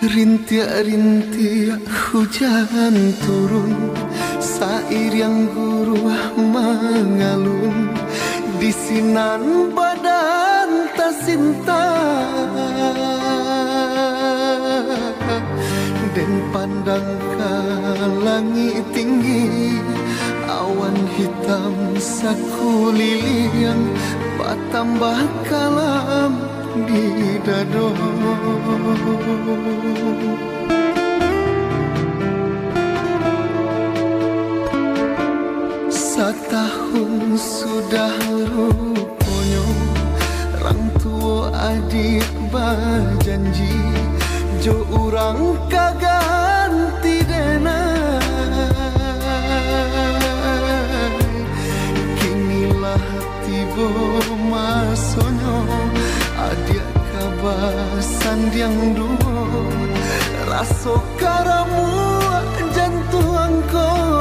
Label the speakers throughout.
Speaker 1: Rintik-rintik hujan turun, sair yang gurih mengalun di sinan badan tasinta. Dan pandang ke langit tinggi, awan hitam saku lilian bertambah kalam di dado. Setahun sudah rupanya orang tua adik berjanji, jo orang kaganti denai. Kinilah tiba masanya adik kabasan yang dua, rasa karamu jantung kau.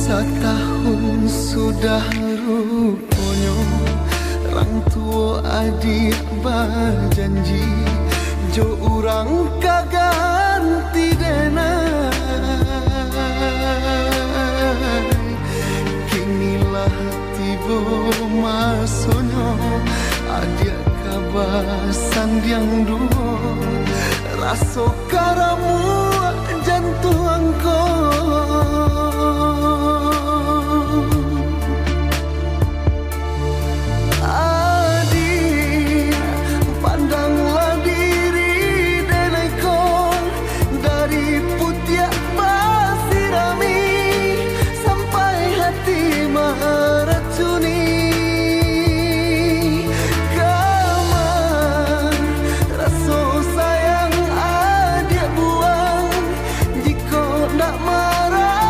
Speaker 1: Setahun sudah rupanya orang tua adik berjanji, jo orang kaganti denai. Kinilah tiba masanya adik kabasan yang dua, rasa karamu jantung kau.
Speaker 2: Tak marah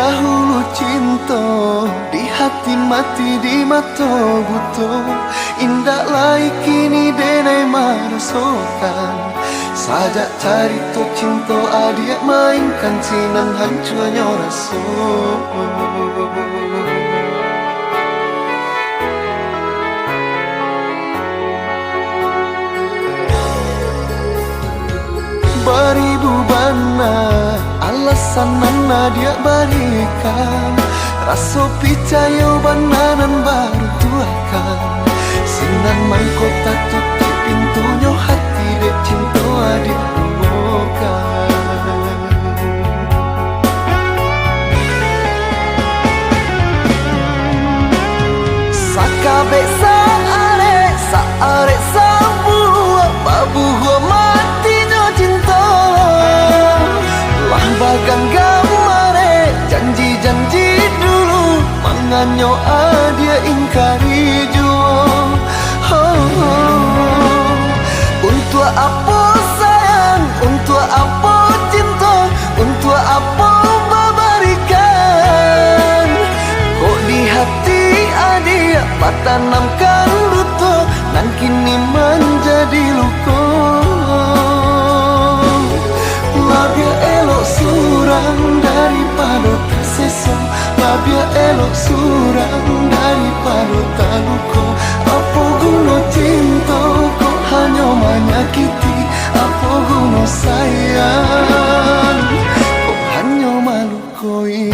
Speaker 1: Dahulu cinta di hati mati di mata buto, indah lai kini denai merasakan. Sajak cari tu cinta adik mainkan sinan hancurnya rasa. Beribu bana alasan nana dia berikan, rasa percaya bananan baru tuakan. Sinan mangkota tutup pintunya hati dek cinta adik bukan. Sakabe saare sabu babu matinya cinta. Lambagan gamare janji-janji dulu, manganyo adia ingkari jua. Untuk apa sayang, untuk apa cinta, untuk apa memberikan. Kok di hati adia patanamkan luto, nan kini menjadi luka. Labia elok surang daripada tersesat, labia elok surang daripada tak luka. Apa guna cinta kok hanya menyakiti, apa guna sayang kok hanya melukai.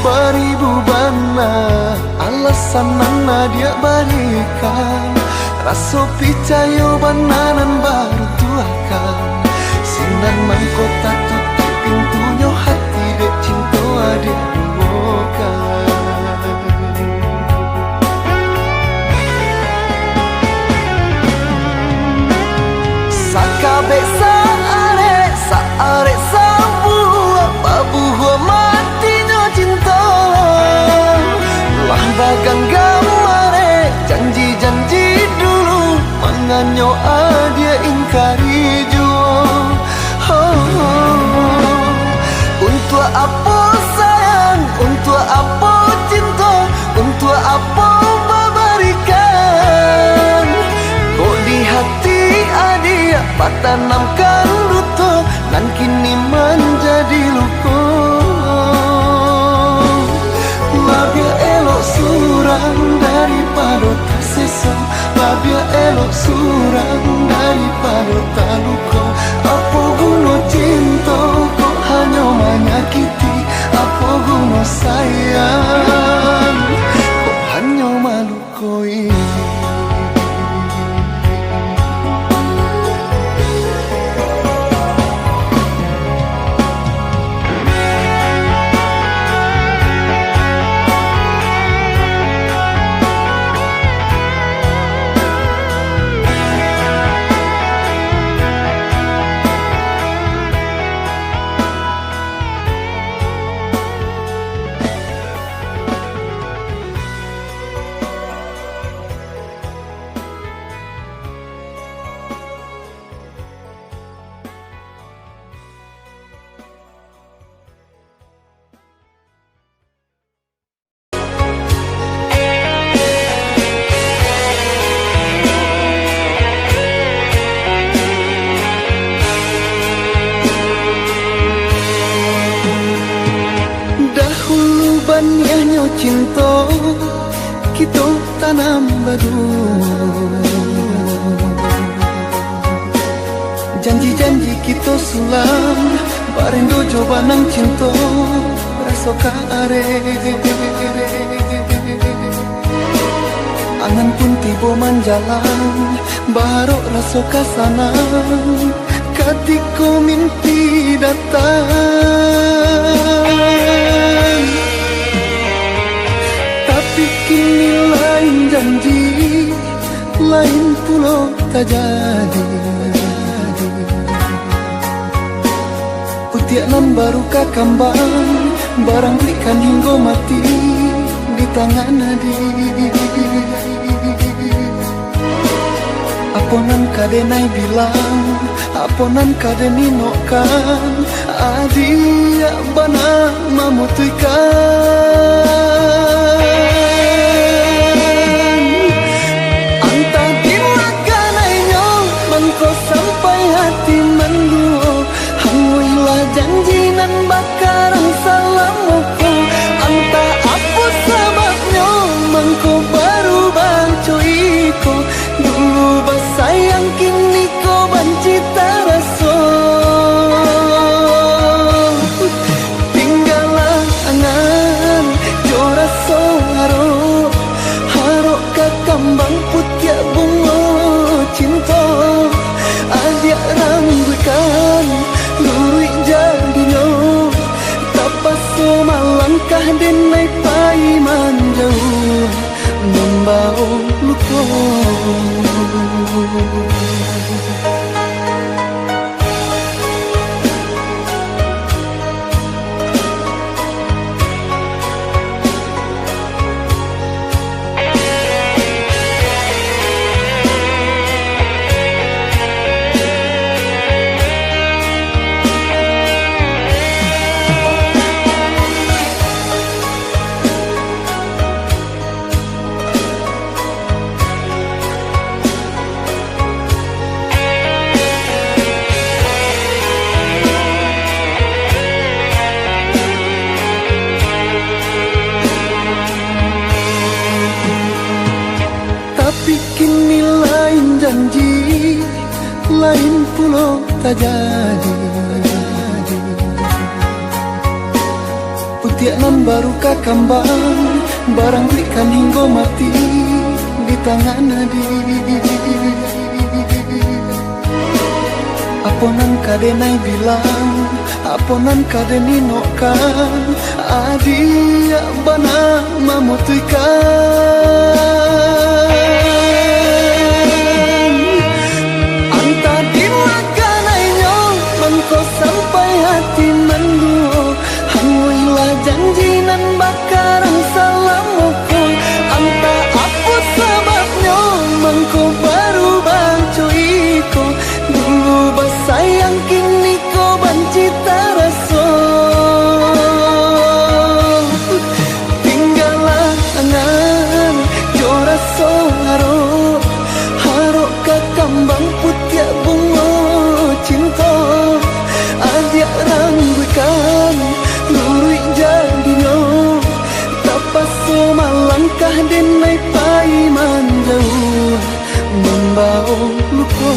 Speaker 1: Beribu bana alasan nana dia balikan, rasa percaya bananan baru tuakan. Sinan mangkota tutup pintunya hati dek cinta adik bukan. Sakabe saare sabu babu matinya cinta. Lambagan gamare janji-janji dulu, manganyo adia ingkari jua. Untuk apa sayang, untuk apa cinta, untuk apa memberikan. Kok di hati adia patanamkan luto, nan kini menjadi luka. Labia elok surang daripada tersesat, labia elok surang daripada tak luka. Apa guna cinta kok hanya menyakiti, apa guna sayang kok hanya melukai. Banyaknya cinta kita tanam baru, janji janji kita sulam bareng dojo banang cinta rasoka are. Angan pun tiba manjalan baru rasoka sanang ketika mimpi datang. Tapi kini lain janji, lain pulau tak jadi. Utiak nan baru kakambang, barang belikan hingga mati di tangan adi. Aponan kadenai bilang, aponan kadeni nokan, adi bana memutuskan. Antah dimakanainya, mengko sampai hati menduo. Hanguilah janji nan bakarang salamuku. Antah apa sebabnya, mengko baru bancuiku. Dulu bersayang kini kau benci terasa. Tinggallah angan jora harok harok ke kambang putih bunga cinta. Adik rangguikan lurui jadinya. Tapas malangkah denai paiman jauh membau luka. Lain pulau tak jadi. Utiak nan baru kakambang, barang belikan hingga mati di tangan adi. Aponan kadenai bilang, aponan kadeni nokan, adi bana memutuskan. Kau sampai hati menduo. Hanguilah janji nan bakarang salamuku. Entah apa sebabnya, mengkau baru bancuiku. Dulu bersayang kini kau benci terasa. Tinggallah angan jora harok harok ke kambang putih bunga cinta. Adik rangguikan lurui jadinya. Tapas malangkah denai paiman jauh membau luka.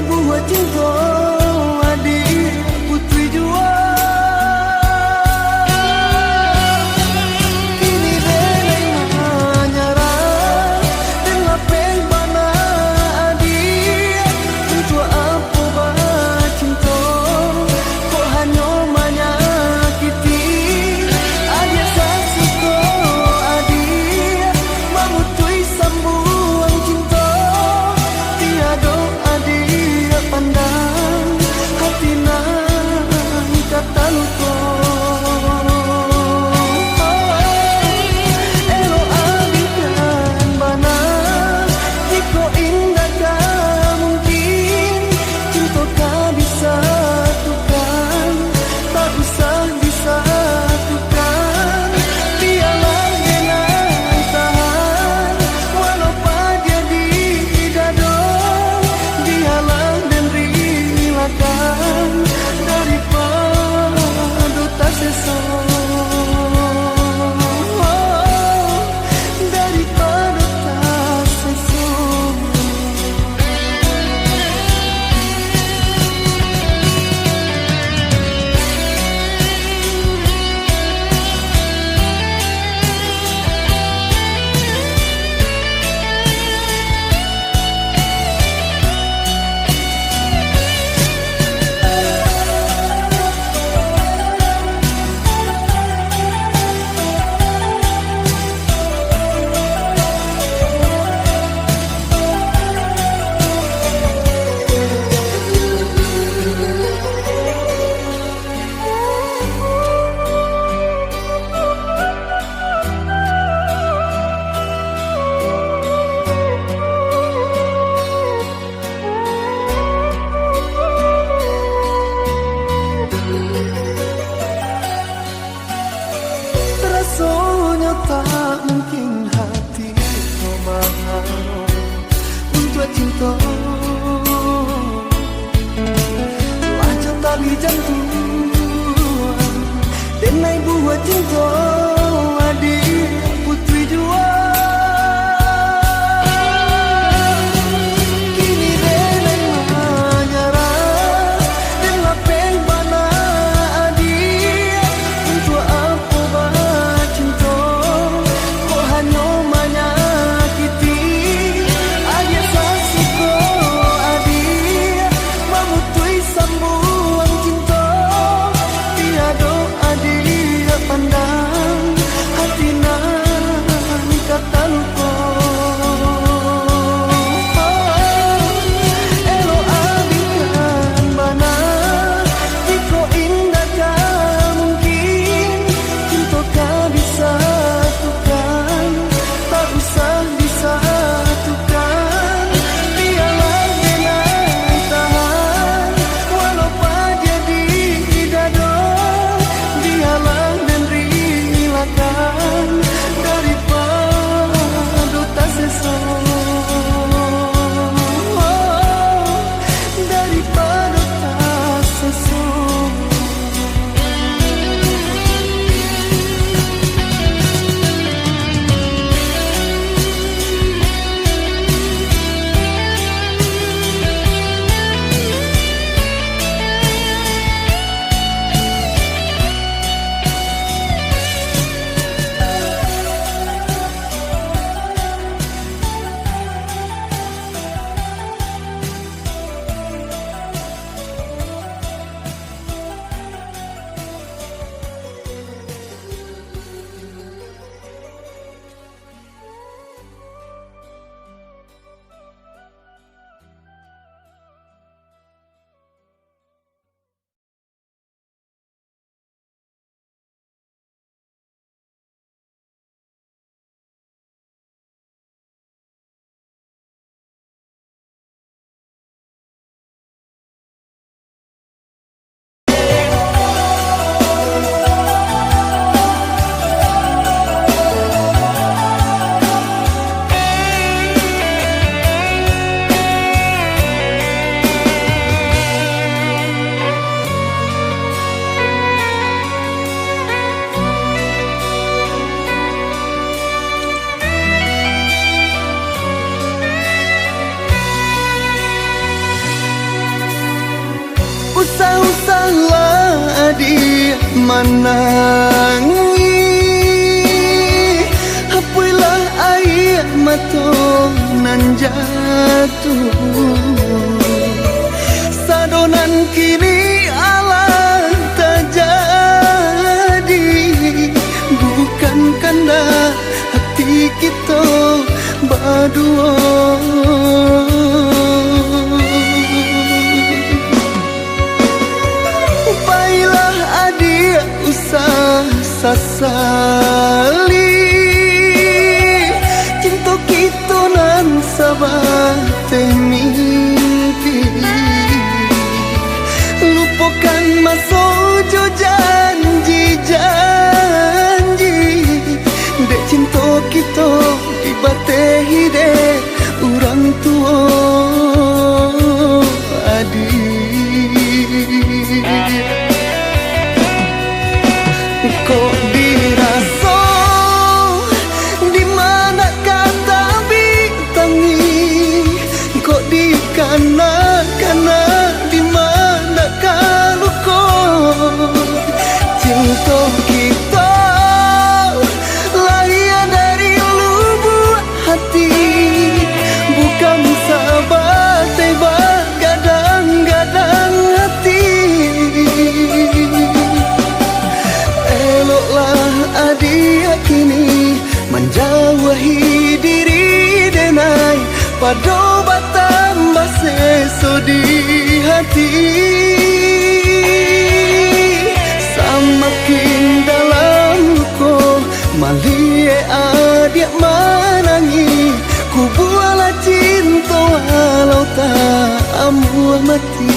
Speaker 1: buah cinta adik putri jua. Kini belai menyerah dan lapel bana adik. Untuk apa bercinta kok hanya menyakiti. Adik sasuko adik mamutui sambung cinta. Tiada adik pandang hati nan kata lupa. Elo adik dan bana jika indah tak mungkin cinta tak bisa tukar, tak usah disatukan. Biarlah dengan tahan walau pada di dada. Biarlah dan relakan daripada tak sesa. Daripada tak sesa. Rasanya tak mungkin hati memahami untuk cinta. Lanjut tali jantung dan naik buah cinta adik putri jua. Kini belai menyerah dan lapel bana adik. Untuk apa bercinta kok hanya menyakiti. Adik sasuko adik mamutui sambung cinta. Tiada adik pandang manangi hapuilah air mata nan jatuh sadonan kini alah terjadi bukan karena hati kita berdua. Baiklah adik usah sasali cinta kita nan sabar mimpi lupakan masa jo janji-janji dek cinta kita dibatehi dek orang tua adik. Kok dirasa di mana kata bintangi kok dikana-kana di mana luka cinta kita lahir dari lubuk hati bukan sahabat tiba gadang-gadang hati. Eloklah adik kini menjauhi diri denai pada batambah seso di hati semakin dalam ko malie adik menangi ku buala cinta walau tak ambuh mati.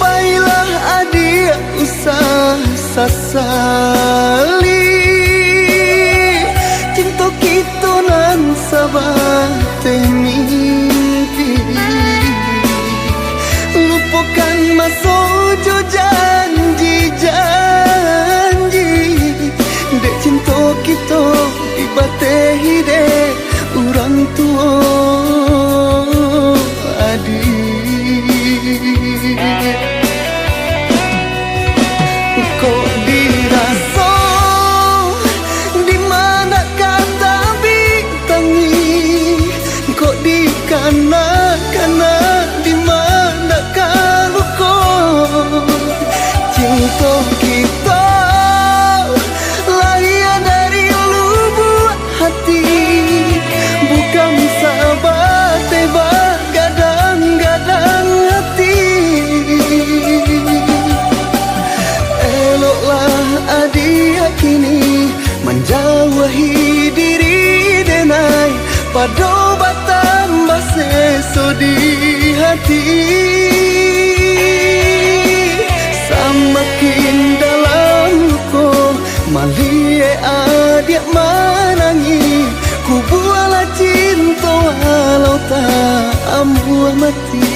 Speaker 1: Baiklah adik usah sasali cinta kita nan sabar mimpi lupakan masa jo janji-janji dek cinta kita dibatehi dek orang tua adik. Kok dirasa di mana kata bintangi kok dikana-kana di mana luka cinta kita lahir dari lubuk hati bukan sahabat tiba gadang-gadang hati. Eloklah adik kini menjauhi diri denai pada batambah seso di hati semakin dalam ko malie adik menangi ku buala cinta walau tak ambuh mati.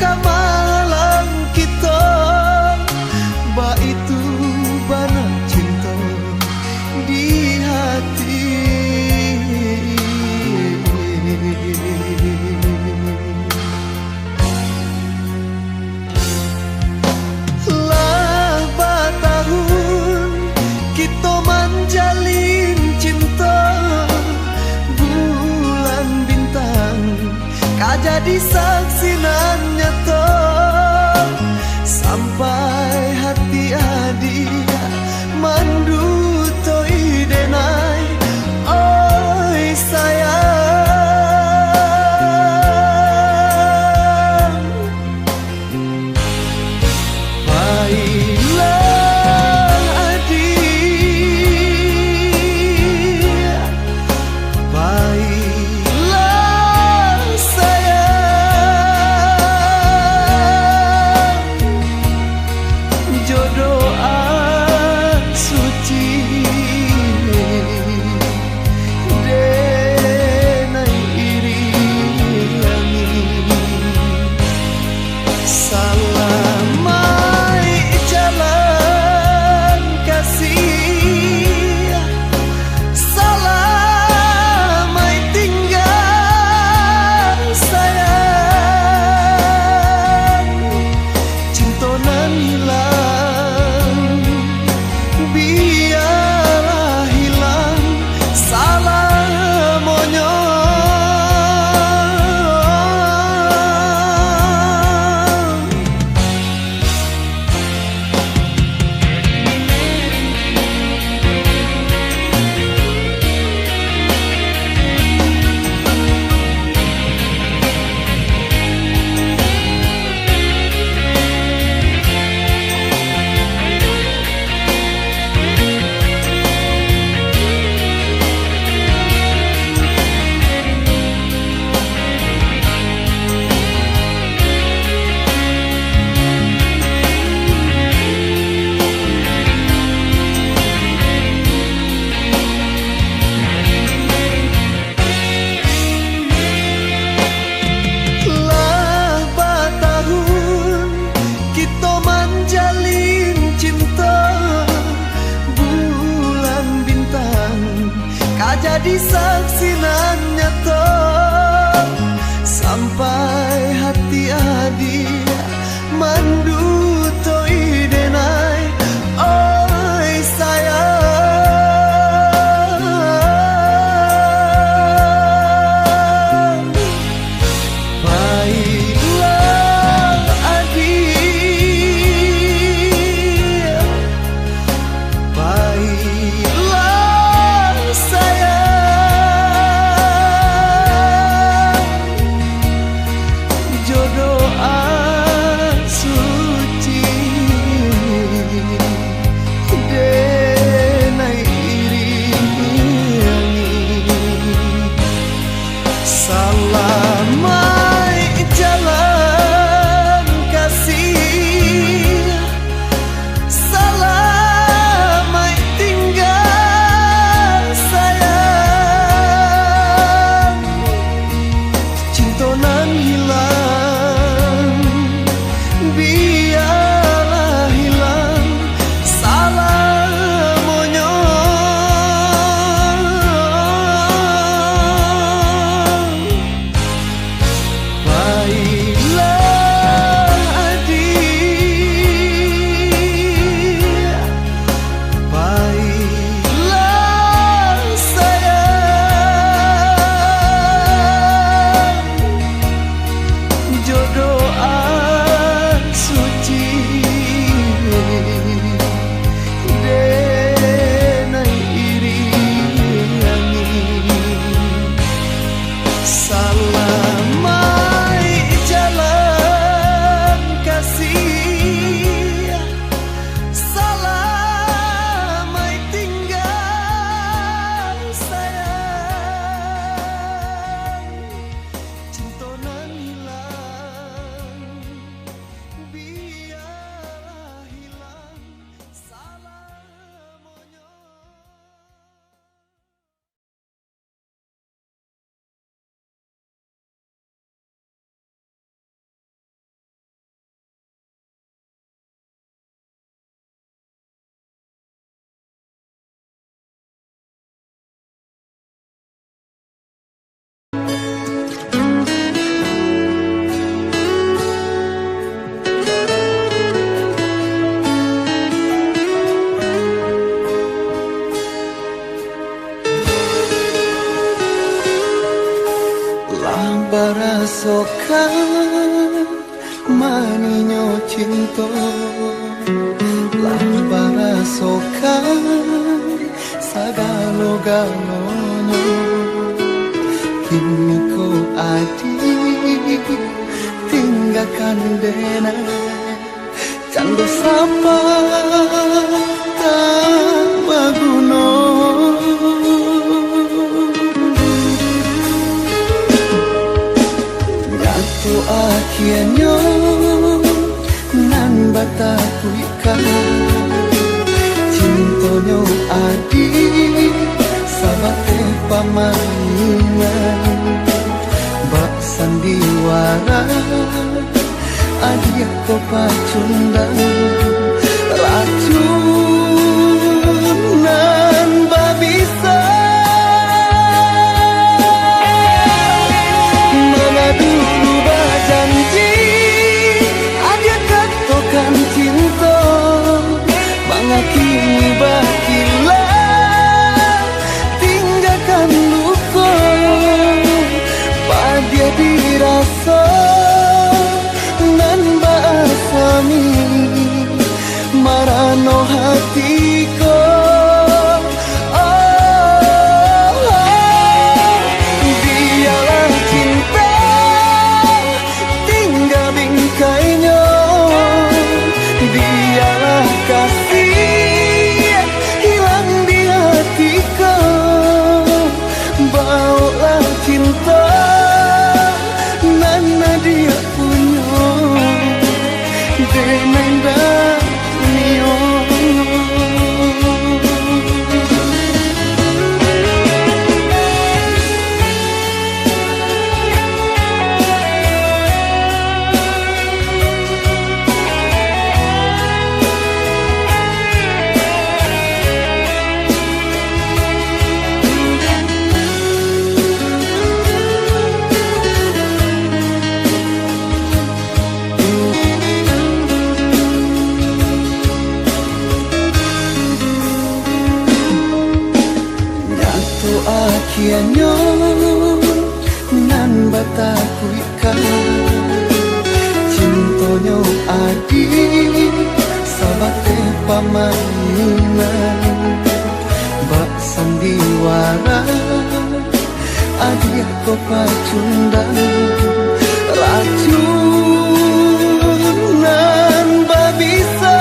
Speaker 1: kamalang kita, ba itu bana cinta di hati. Lah batahun kita menjalin cinta, bulan bintang kau jadi saksi nan nyata, sampai hati adia mandu toi denai. Oi sayang, baiklah adik, baiklah sayang, jodohan suci denai iriangi. Salamai jalan kasih, salamai tinggal sayang, cinta nan hilang biarlah hilang salamonyo. Jadi saksi nan nyata, sampai hati adia mandu toi denai. Oi sayang, baiklah adik, baiklah sayang, cinta Lah barasokan sagalo-galonya Kini ko adik tinggalkan dena Cando sapa tak baguno Nyatu akhirnya nan bataku ikan Cintonyo adik sabate pamainan Bak sandiwara adik ko pacundang racunan babisa mengadu bajanji adik katokan cinta mengakini bakilah tinggalkan luka pada dirasa Sami marano hatiku dialah cinta tinggal bingkainya dialah kasih hilang di hatiku bawalah cinta nana dia punya Demenda mio Akhirnya nan bataku ikan Cintonyo adik sabate pamainan Bak sandiwara adik ko pacundang racunan babisa